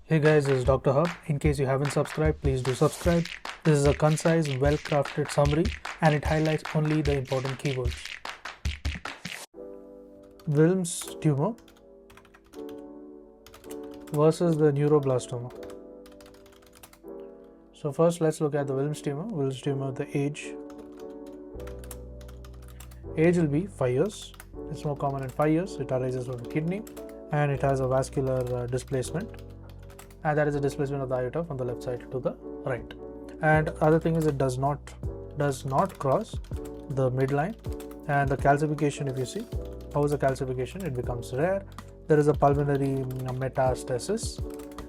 Hey guys, this is Dr. Hub. In case you haven't subscribed, please do subscribe. This is a concise, well-crafted summary and it highlights only the important keywords. Wilms tumor versus the neuroblastoma. So first let's look at the Wilms tumor. Wilms tumor, the age will be 5 years. It's more common in 5 years. It arises from the kidney and it has a vascular displacement. And that is a displacement of the aorta from the left side to the right. And other thing is it does not cross the midline. And the calcification, if you see, how is the calcification? It becomes rare. There is a pulmonary metastasis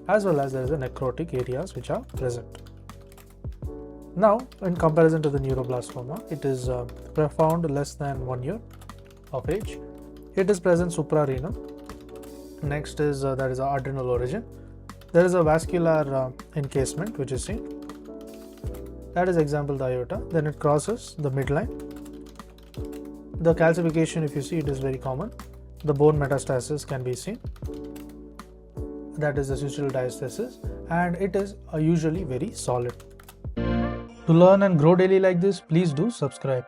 as well as there is a necrotic areas which are present. Now, in comparison to the neuroblastoma, it is found less than 1 year of age. It is present suprarenal. Next is that is adrenal origin. There is a vascular encasement which is seen. That is example the aorta. Then it crosses the midline. The calcification, if you see, it is very common. The bone metastasis can be seen. That is the sutural diastasis, and it is usually very solid. To learn and grow daily like this, please do subscribe.